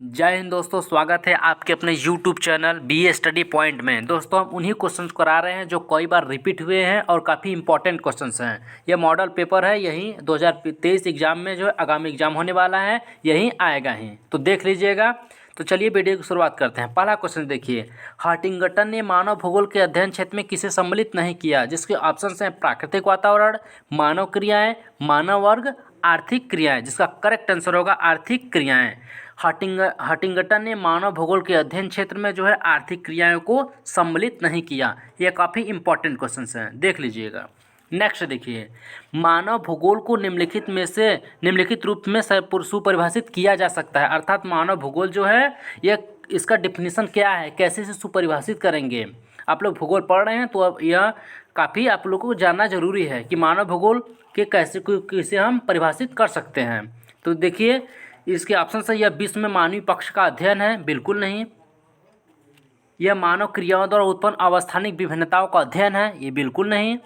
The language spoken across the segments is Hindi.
जय हिंद दोस्तों, स्वागत है आपके अपने YouTube channel BA study point में। दोस्तों हम उन्हीं क्वेश्चंस करा रहे हैं जो कई बार रिपीट हुए हैं और काफ़ी इंपॉर्टेंट क्वेश्चंस हैं। यह मॉडल पेपर है, यही 2023 एग्जाम में जो है आगामी एग्जाम होने वाला है, यही आएगा ही, तो देख लीजिएगा। तो चलिए वीडियो की शुरुआत करते हैं। पहला क्वेश्चन देखिए, हंटिंगटन ने मानव भूगोल के अध्ययन क्षेत्र में किसे सम्मिलित नहीं किया, जिसके ऑप्शन हैं प्राकृतिक वातावरण, मानव क्रियाएं, मानव वर्ग, आर्थिक क्रियाएं। जिसका करेक्ट आंसर होगा आर्थिक क्रियाएं। हंटिंगटन ने मानव भूगोल के अध्ययन क्षेत्र में जो है आर्थिक क्रियाओं को सम्मिलित नहीं किया। यह काफ़ी इंपॉर्टेंट क्वेश्चन हैं, देख लीजिएगा। नेक्स्ट देखिए, मानव भूगोल को निम्नलिखित रूप में सुपरिभाषित किया जा सकता है। अर्थात मानव भूगोल जो है यह इसका डिफिनीशन क्या है, कैसे से सुपरिभाषित करेंगे। आप लोग भूगोल पढ़ रहे हैं तो अब यह काफ़ी आप लोगों को जानना जरूरी है कि मानव भूगोल के कैसे हम परिभाषित कर सकते हैं। तो देखिए इसके ऑप्शन से, यह विश्व में मानवीय पक्ष का अध्ययन है, बिल्कुल नहीं। यह मानव क्रियाओं द्वारा उत्पन्न अवस्थानिक विभिन्नताओं का अध्ययन है, ये बिल्कुल नहीं।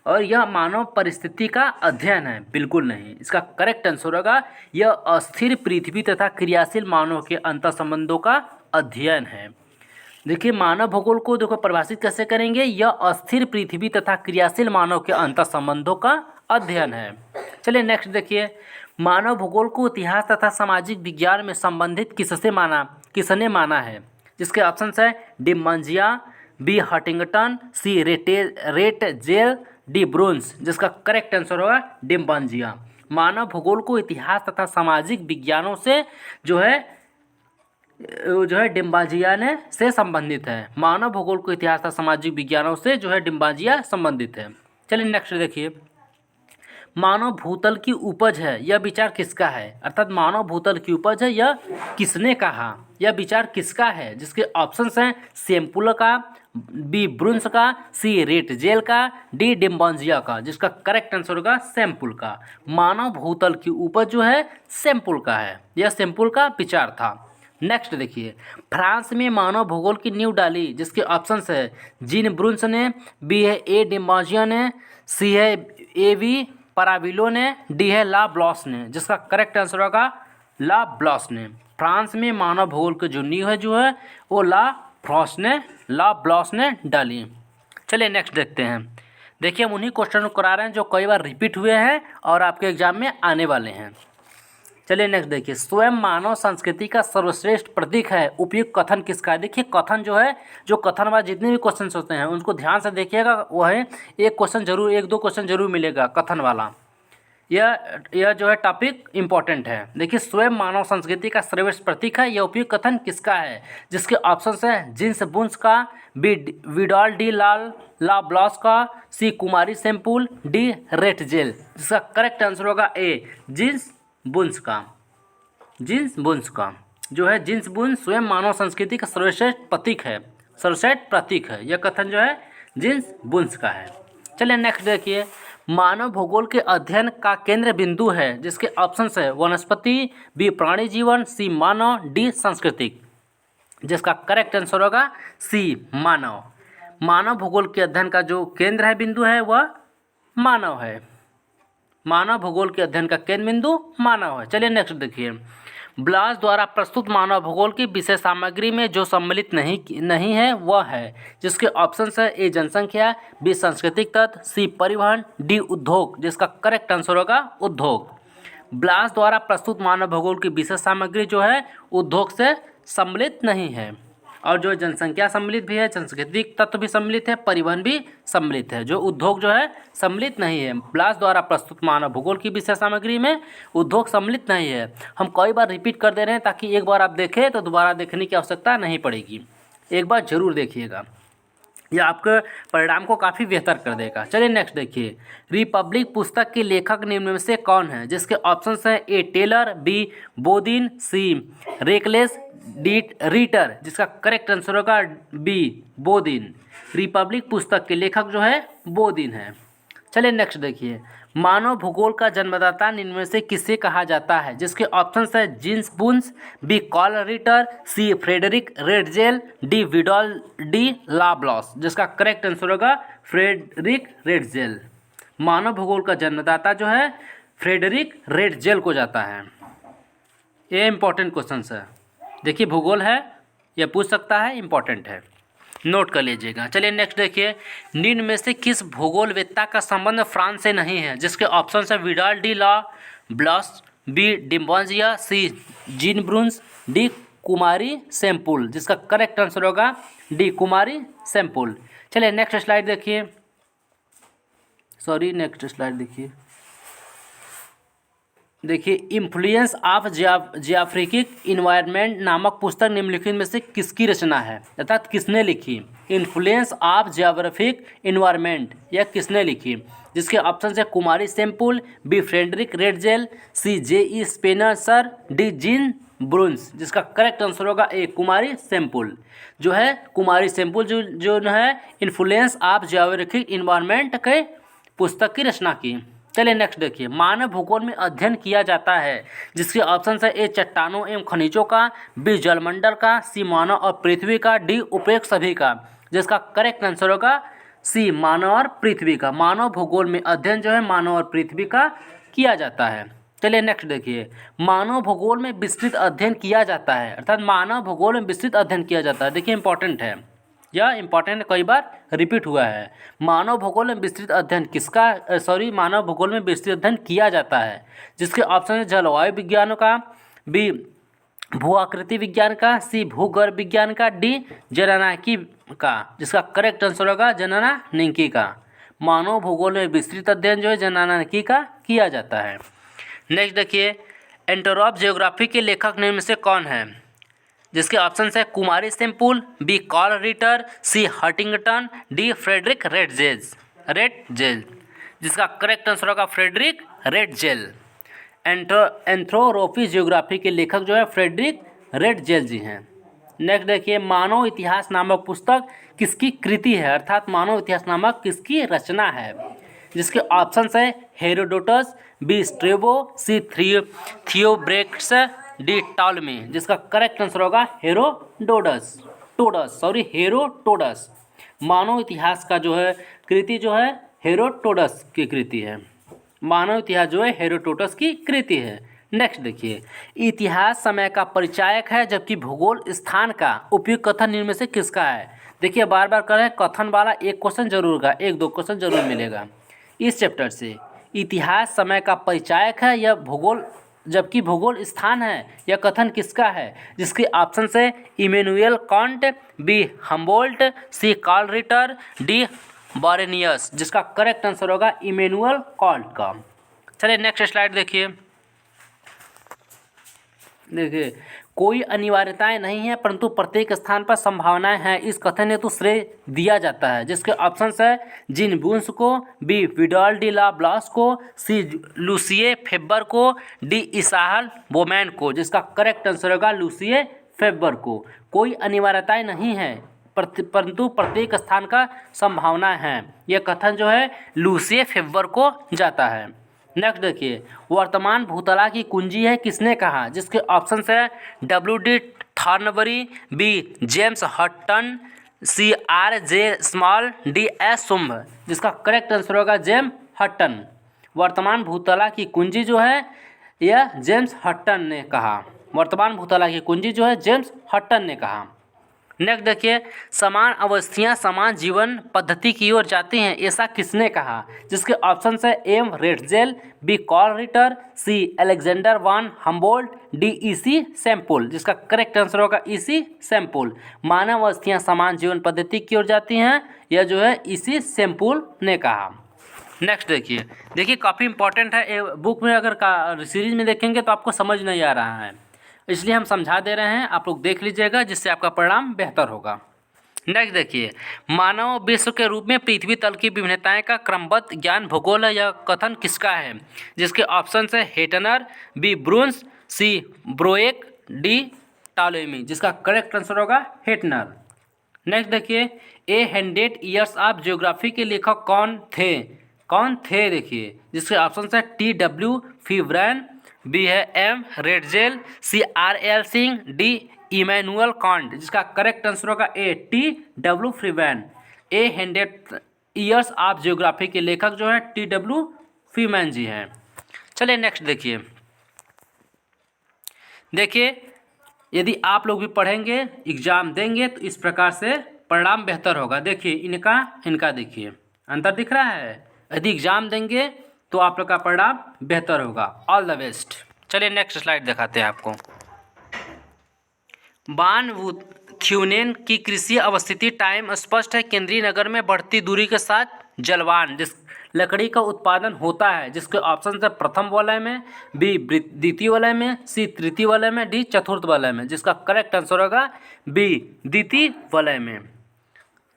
और यह मानव परिस्थिति का अध्ययन है, बिल्कुल नहीं। इसका करेक्ट आंसर होगा यह अस्थिर पृथ्वी तथा क्रियाशील मानव के अंतर संबंधों का अध्ययन है। देखिए मानव भूगोल को देखो परिभाषित कैसे करेंगे, यह अस्थिर पृथ्वी तथा क्रियाशील मानव के अंतर संबंधों का अध्ययन है। चलिए नेक्स्ट देखिए, मानव भूगोल को इतिहास तथा सामाजिक विज्ञान में संबंधित किसने माना है। जिसके ऑप्शन है डिमंजिया, बी हंटिंगटन, सी रेटजेल, डी ब्रुन्स। जिसका करेक्ट आंसर होगा डिमंजिया। मानव भूगोल को इतिहास तथा सामाजिक विज्ञानों से जो है डिम्बाजिया ने से संबंधित है। मानव भूगोल को इतिहास तथा सामाजिक विज्ञानों से जो है डिम्बाजिया संबंधित है। चलिए नेक्स्ट देखिए, मानव भूतल की उपज है, यह विचार किसका है। अर्थात मानव भूतल की उपज है, यह किसने कहा, यह विचार किसका है। जिसके ऑप्शंस हैं सैंपुल का, बी ब्रुन्स का, सी रेटजेल का, डी डिम्बाजिया का। जिसका करेक्ट आंसर होगा सैंपुल का। मानव भूतल की उपज जो है सैंपुल का है, यह सैंपुल का विचार था। नेक्स्ट देखिए, फ्रांस में मानव भूगोल की नींव डाली। जिसके ऑप्शंस है जीन ब्रुन्स ने, बी है ए डिम्बाजिया ने, सी है ए वी पराविलो ने, डी है ला ब्लॉस ने। जिसका करेक्ट आंसर होगा ला ब्लॉस ने। फ्रांस में मानव भूगोल की जो नींव है जो है वो ला ब्लॉस ने डाली। चलिए नेक्स्ट देखते हैं। देखिए हम उन्हीं क्वेश्चन को करा रहे हैं जो कई बार रिपीट हुए हैं और आपके एग्जाम में आने वाले हैं। चलिए नेक्स्ट देखिए, स्वयं मानव संस्कृति का सर्वश्रेष्ठ प्रतीक है, उपयुक्त कथन किसका है। देखिए कथन जो है, जो कथन वाले जितने भी क्वेश्चन होते हैं उनको ध्यान से देखिएगा। वो है एक दो क्वेश्चन जरूर मिलेगा कथन वाला। यह जो है टॉपिक इंपॉर्टेंट है। देखिए स्वयं मानव संस्कृति का सर्वश्रेष्ठ प्रतीक है, यह उपयुक्त कथन किसका है। जिसके ऑप्शन है जिन्स बुन्स का, बी विडाल डी ला ब्लॉस का, सी कुमारी सैंपुल, डी रेटजेल। जिसका करेक्ट आंसर होगा ए जिन्स बुन्स का जो है जिन्स बुन्स स्वयं मानव संस्कृति का सर्वश्रेष्ठ प्रतीक है। यह कथन जो है जिन्स बुन्स का है। चलिए नेक्स्ट देखिए, मानव भूगोल के अध्ययन का केंद्र बिंदु है। जिसके ऑप्शंस है वनस्पति, बी प्राणी जीवन, सी मानव, डी सांस्कृतिक। जिसका करेक्ट आंसर होगा सी मानव। मानव भूगोल के अध्ययन का जो केंद्र है, बिंदु है, वह मानव है। मानव भूगोल के अध्ययन का केंद्र बिंदु मानव है। चलिए नेक्स्ट देखिए, ब्लास द्वारा प्रस्तुत मानव भूगोल की विषय सामग्री में जो सम्मिलित नहीं है वह है। जिसके ऑप्शंस है ए जनसंख्या, बी सांस्कृतिक तत्व, सी परिवहन, डी उद्योग। जिसका करेक्ट आंसर होगा उद्योग। ब्लास द्वारा प्रस्तुत मानव भूगोल की विषय सामग्री जो है उद्योग से सम्मिलित नहीं है। और जो जनसंख्या सम्मिलित भी है, सांस्कृतिक तत्व भी सम्मिलित है, परिवहन भी सम्मिलित है। जो उद्योग जो है सम्मिलित नहीं है। ब्लास द्वारा प्रस्तुत मानव भूगोल की विषय सामग्री में उद्योग सम्मिलित नहीं है। हम कई बार रिपीट कर दे रहे हैं ताकि एक बार आप देखें तो दोबारा देखने की आवश्यकता नहीं पड़ेगी। एक बार जरूर देखिएगा, यह आपके परिणाम को काफ़ी बेहतर कर देगा। चलिए नेक्स्ट देखिए, रिपब्लिक पुस्तक के लेखक निम्न में से कौन है। जिसके ऑप्शंस हैं ए टेलर, बी बोदिन, सी रेकलेस, डी रीटर। जिसका करेक्ट आंसर होगा बी बोदिन। रिपब्लिक पुस्तक के लेखक जो है बोदिन है। चलिए नेक्स्ट देखिए, मानव भूगोल का जन्मदाता निम्न में से किसे कहा जाता है। जिसके ऑप्शंस है Jean Brunhes, B Carl Ritter, C Friedrich Ratzel, D Vidal de la Blache. जिसका करेक्ट आंसर होगा फ्रेडरिक रेटजेल। मानव भूगोल का जन्मदाता जो है फ्रेडरिक रेटजेल को जाता है। ये इंपॉर्टेंट क्वेश्चन है। देखिए भूगोल है, यह पूछ सकता है, इम्पोर्टेंट है, नोट कर लीजिएगा। चलिए नेक्स्ट देखिए, निम्न में से किस भूगोलवेत्ता का संबंध फ्रांस से नहीं है? जिसके ऑप्शन है विडाल डी ला ब्लास, बी डिम्बोजिया, सी जीन ब्रून्स, डी कुमारी सैम्पुल। जिसका करेक्ट आंसर होगा डी कुमारी सैम्पुल। चलिए नेक्स्ट स्लाइड देखिए, सॉरी नेक्स्ट स्लाइड देखिए। देखिए इन्फ्लुएंस ऑफ जियोग्राफिक इन्वायरमेंट नामक पुस्तक निम्नलिखित में से किसकी रचना है, अर्थात किसने लिखी? इन्फ्लुएंस ऑफ जियोग्राफिक इन्वायरमेंट यह किसने लिखी? जिसके ऑप्शन है कुमारी Semple, B Friedrich Ratzel, C J E. Spencer, D Jean Brunhes. जिसका करेक्ट आंसर होगा ए कुमारी सैम्पुल। जो है कुमारी सैम्पुल जो है इन्फ्लुएंस ऑफ जियोग्राफिक इन्वायरमेंट के पुस्तक की रचना की। चलिए नेक्स्ट देखिए, मानव भूगोल में अध्ययन किया जाता है। जिसके ऑप्शन है ए चट्टानों एवं खनिजों का, बी जलमंडल का, सी मानव और पृथ्वी का, डी उपयुक्त सभी का। जिसका करेक्ट आंसर होगा सी मानव और पृथ्वी का। मानव भूगोल में अध्ययन जो है मानव और पृथ्वी का किया जाता है। चलिए नेक्स्ट देखिए, मानव भूगोल में विस्तृत अध्ययन किया जाता है, अर्थात मानव भूगोल में विस्तृत अध्ययन किया जाता है। देखिए इंपॉर्टेंट है, यह इंपॉर्टेंट कई बार रिपीट हुआ है। मानव भूगोल में विस्तृत अध्ययन किसका, सॉरी मानव भूगोल में विस्तृत अध्ययन किया जाता है। जिसके ऑप्शन है जलवायु विज्ञान का, बी भू आकृति विज्ञान का, सी भूगर्भ विज्ञान का, डी जननांकी का। जिसका करेक्ट आंसर होगा जननांकी का। मानव भूगोल में विस्तृत अध्ययन जो है जननांकी का किया जाता है। नेक्स्ट देखिए, एंटोरॉप ज्योग्राफी के लेखक निम्न में से कौन है? जिसके ऑप्शन है कुमारी सैम्पुल, बी कार्ल रिटर, सी हंटिंगटन, डी फ्रेडरिक रेडजेल। जिसका करेक्ट आंसर होगा फ्रेडरिक रेडजेल। एंथ्रोपोग्राफी ज्योग्राफी के लेखक जो है फ्रेडरिक रेडजेल जी हैं। नेक्स्ट देखिए, मानव इतिहास नामक पुस्तक किसकी कृति है, अर्थात मानव इतिहास नामक किसकी रचना है? जिसके ऑप्शन है हेरोडोटस, बी स्ट्रेबो, सी थियोब्रेक्ट्स, डी टॉलमी। जिसका करेक्ट आंसर होगा हेरोडोटस। मानव इतिहास का जो है कृति जो है हेरोडोटस की कृति है। मानव इतिहास जो है हेरोडोटस की कृति है। नेक्स्ट देखिए, इतिहास समय का परिचायक है जबकि भूगोल स्थान का उपयुक्त कथन निम्न में से किसका है? देखिए बार बार कर रहे हैं, कथन वाला एक क्वेश्चन जरूर होगा, एक दो क्वेश्चन जरूर मिलेगा इस चैप्टर से। इतिहास समय का परिचायक है यह भूगोल, जबकि भूगोल स्थान है, यह कथन किसका है? जिसके ऑप्शन है Immanuel Kant, B Humboldt, C Carl Ritter, D Varenius. जिसका करेक्ट आंसर होगा इमेनुएल कांट का। चलिए नेक्स्ट स्लाइड देखिए। देखिए कोई अनिवार्यताएं नहीं है परंतु प्रत्येक स्थान पर संभावनाएं हैं, इस कथन हेतु श्रेय दिया जाता है। जिसके ऑप्शन है जीन ब्रून्स को, बी विडाल डी ला ब्लास को, सी लूसिए फेबर को, डी इसाहल बोमैन को। जिसका करेक्ट आंसर होगा लूसिए फेबर को। कोई अनिवार्यताएं नहीं है परंतु प्रत्येक स्थान का संभावना है, यह कथन जो है लूसिए फेबर को जाता है। नेक्स्ट देखिए, वर्तमान भूतला की कुंजी है किसने कहा? जिसके ऑप्शन है W.D. थॉर्नबरी, बी जेम्स हटन, सी R.J. Small, D S Shumbha. जिसका करेक्ट आंसर होगा जेम्स हटन। वर्तमान भूतला की कुंजी जो है यह जेम्स हटन ने कहा। वर्तमान भूतला की कुंजी जो है जेम्स हटन ने कहा। नेक्स्ट देखिए, समान अवस्थियां समान जीवन पद्धति की ओर जाती हैं, ऐसा किसने कहा? जिसके ऑप्शन है M Ratzel, B Carl Ritter, C Alexander von Humboldt, D E C. Semple. जिसका करेक्ट आंसर होगा ई.सी. सैम्पुल। मानव अवस्थियां समान जीवन पद्धति की ओर जाती हैं, यह जो है ई.सी. सैम्पुल ने कहा। नेक्स्ट देखिए काफ़ी इंपॉर्टेंट है, बुक में अगर सीरीज में देखेंगे तो आपको समझ नहीं आ रहा है, इसलिए हम समझा दे रहे हैं, आप लोग देख लीजिएगा जिससे आपका परिणाम बेहतर होगा। नेक्स्ट देखिए, मानव विश्व के रूप में पृथ्वी तल की विभिन्नताएं का क्रमबद्ध ज्ञान भूगोल है, यह कथन किसका है? जिसके ऑप्शन है हेटनर, बी ब्रून्स, सी ब्रोएक, डी टॉलेमी। जिसका करेक्ट आंसर होगा हेटनर। नेक्स्ट देखिए, ए 100 ईयर्स ऑफ ज्योग्राफी के लेखक कौन थे देखिए, जिसके ऑप्शन है T.W. फीवरैन, बी है M Ratzel, C R.L. Singh, D Immanuel Kant. जिसका करेक्ट आंसर होगा A T.W. Freeman. A 100 years of geography के लेखक जो है T.W. फीवरैन जी हैं। चलिए नेक्स्ट देखिए यदि आप लोग भी पढ़ेंगे, एग्जाम देंगे तो इस प्रकार से परिणाम बेहतर होगा। देखिए इनका देखिए अंतर दिख रहा है। यदि एग्जाम देंगे तो आप लोग का परिणाम बेहतर होगा। All the best. चलिए नेक्स्ट स्लाइड दिखाते हैं आपको। वान थ्यूनेन की कृषि अवस्थिति टाइम स्पष्ट है। केंद्रीय नगर में बढ़ती दूरी के साथ जलवान जिस लकड़ी का उत्पादन होता है, जिसके ऑप्शन है प्रथम वलय में, बी द्वितीय वलय में, सी तृतीय वलय में, डी चतुर्थ वलय में, जिसका करेक्ट आंसर होगा बी द्वितीय वलय में।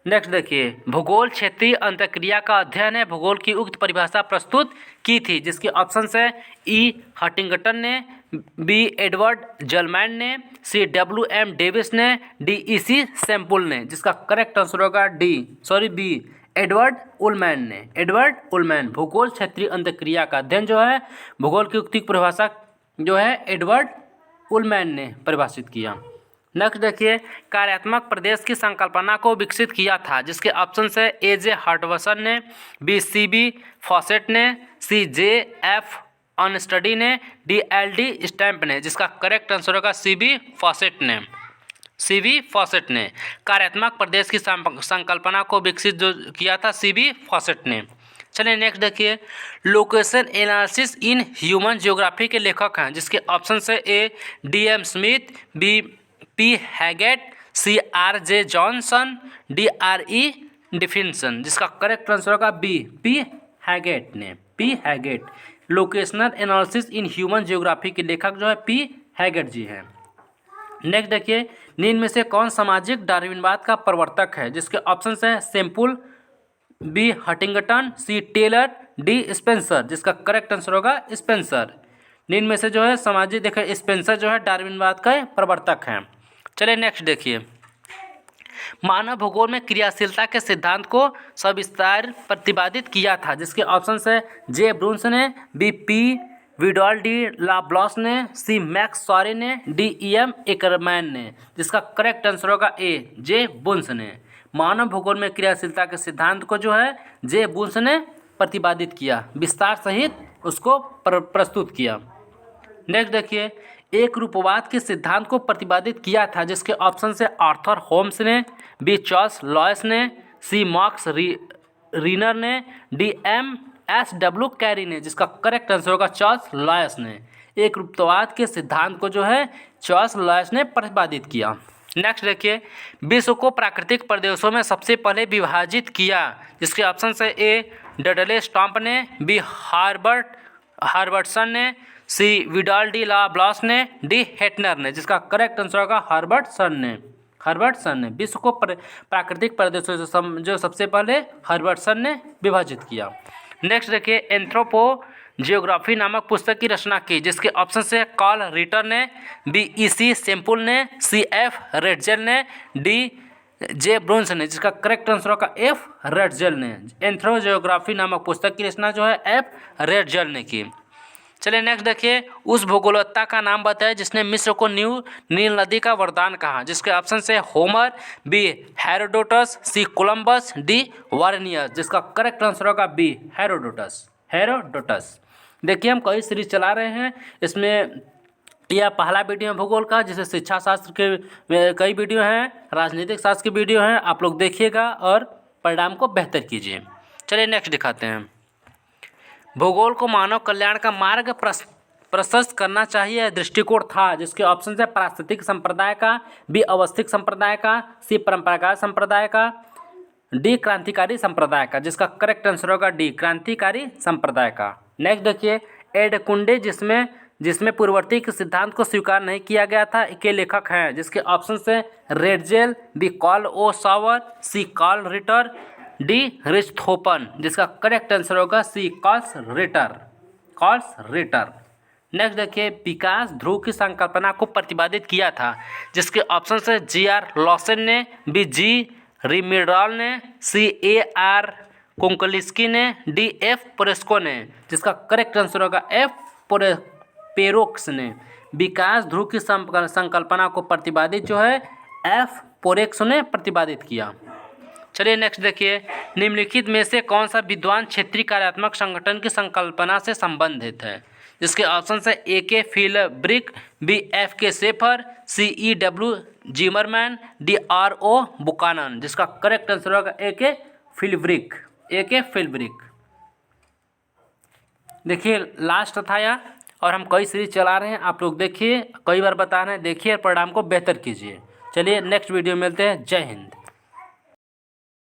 नेक्स्ट देखिए, भूगोल क्षेत्रीय अंतःक्रिया का अध्ययन है। भूगोल की उक्त परिभाषा प्रस्तुत की थी, जिसके ऑप्शन है ई हटिंगटन ने, बी एडवर्ड जलमैन ने, सी WM डेविस ने, डी EC सैम्पुल ने, जिसका करेक्ट आंसर होगा बी एडवर्ड उलमैन ने। एडवर्ड उलमैन भूगोल क्षेत्रीय अंतःक्रिया का अध्ययन जो है, भूगोल की उक्त परिभाषा जो है एडवर्ड उलमैन ने परिभाषित किया। नेक्स्ट देखिए, कार्यात्मक प्रदेश की संकल्पना को विकसित किया था, जिसके ऑप्शन है AJ हार्टवसन ने, बी CB फॉसेट ने, सी JF ऑनस्टडी ने, डी LD स्टैम्प ने, जिसका करेक्ट आंसर होगा CB फॉसेट ने। कार्यात्मक प्रदेश की संकल्पना को विकसित जो किया था CB फॉसेट ने। चलिए नेक्स्ट देखिए, location analysis in human geography के लेखक हैं, जिसके ऑप्शन है A DM Smith, B P Haggett, C RJ Johnson, D RE Dickinson, जिसका करेक्ट आंसर होगा B P Haggett. Locational analysis in human geography के लेखक जो है P हैगेट जी हैं। नेक्स्ट देखिए, निम्न में से कौन सामाजिक डार्विनवाद का प्रवर्तक है, जिसके ऑप्शन है सैम्पुल, बी हटिंगटन, सी टेलर, डी स्पेंसर, जिसका करेक्ट आंसर होगा स्पेंसर। निम्न में से जो है सामाजिक देखिए स्पेंसर जो है डार्विनवाद का प्रवर्तक हैं। चलिए नेक्स्ट देखिए, मानव भूगोल में क्रियाशीलता के सिद्धांत को सविस्तार प्रतिपादित किया था, जिसके ऑप्शन है जे ब्रून्स ने, बी P विडॉल डी लाब्लॉस ने, सी मैक्स सॉरी ने, डी EM एकरमैन ने, जिसका करेक्ट आंसर होगा ए जे बुन्स ने। मानव भूगोल में क्रियाशीलता के सिद्धांत को जो है जे बुन्स ने प्रतिपादित किया, विस्तार सहित उसको प्रस्तुत किया। नेक्स्ट देखिए, एक रूपवाद के सिद्धांत को प्रतिपादित किया था, जिसके ऑप्शन से आर्थर होम्स ने, बी चार्ल्स लॉयस ने, सी मार्क्स रीनर ने, डी MSW कैरी ने, जिसका करेक्ट आंसर होगा चार्ल्स लॉयस ने। एक रूपवाद के सिद्धांत को जो है चार्ल्स लॉयस ने प्रतिपादित किया। नेक्स्ट देखिए, विश्व को प्राकृतिक प्रदेशों में सबसे पहले विभाजित किया, जिसके ऑप्शन से ए डडले स्टॉम्प ने, बी हार्बर्टसन ने, सी विडाल डी ला ब्लॉस ने, डी हेटनर ने, जिसका करेक्ट आंसर होगा हार्बर्टसन ने। विश्व को प्राकृतिक प्रदेशों से जो सबसे पहले हार्बर्टसन ने विभाजित किया। नेक्स्ट देखिए, एंथ्रोपो जियोग्राफी नामक पुस्तक की रचना की, जिसके ऑप्शन से कार्ल रिटर ने, बी EC सैम्पुल ने, सी F रेडजेल ने, डी जे ब्रोन्स ने, जिसका करेक्ट आंसर होगा F रेडजेल ने। एंथ्रो जियोग्राफी नामक पुस्तक की रचना जो है F रेडजेल ने की। चलिए नेक्स्ट देखिए, उस भूगोलवेत्ता का नाम बताएं जिसने मिस्र को नील नदी का वरदान कहा, जिसके ऑप्शन से होमर, बी हेरोडोटस, सी कोलंबस, डी वार्नियस, जिसका करेक्ट आंसर होगा बी हेरोडोटस। देखिए, हम कई सीरीज चला रहे हैं, इसमें यह पहला वीडियो है भूगोल का, जिससे शिक्षा शास्त्र के कई वीडियो हैं, राजनीतिक शास्त्र के वीडियो हैं, आप लोग देखिएगा और परिणाम को बेहतर कीजिए। चलिए नेक्स्ट दिखाते हैं, भूगोल को मानव कल्याण का मार्ग प्रशस्त करना चाहिए दृष्टिकोण था, जिसके ऑप्शन है पारिस्थितिक संप्रदाय का, बी अवस्थिक संप्रदाय का, सी परंपरागत संप्रदाय का, डी क्रांतिकारी संप्रदाय का, जिसका करेक्ट आंसर होगा डी क्रांतिकारी संप्रदाय का। नेक्स्ट देखिए, एडकुंडे जिसमें पूर्ववर्ती के सिद्धांत को स्वीकार नहीं किया गया था के लेखक हैं, जिसके ऑप्शन से रेडजेल, बी कार्ल ओ सावर, सी कार्ल रिटर, डी रिच्थोफन, जिसका करेक्ट आंसर होगा सी कार्ल रिटर। नेक्स्ट देखिए, विकास ध्रुव की संकल्पना को प्रतिपादित किया था, जिसके ऑप्शन से GR लॉसन ने, बी जी रिमिडॉल ने, सी AR कोंकलिस्की ने, डी F पोरेस्को ने, जिसका करेक्ट आंसर होगा F पेरोक्स ने। विकास ध्रुव की संकल्पना को प्रतिपादित जो है F पोरेक्स ने प्रतिपादित किया। चलिए नेक्स्ट देखिए, निम्नलिखित में से कौन सा विद्वान क्षेत्रीय कार्यात्मक संगठन की संकल्पना से संबंधित है, इसके ऑप्शन है A K Philbrick, B F K Schaefer, C E W Zimmermann, D R O Buchanan. जिसका करेक्ट आंसर होगा ए के फिलब्रिक, ए के फिलब्रिक। देखिए लास्ट था यह, और हम कई सीरीज चला रहे हैं, आप लोग देखिए, कई बार बता रहे हैं, देखिए परिणाम को बेहतर कीजिए। चलिए नेक्स्ट वीडियो में मिलते हैं। जय हिंद।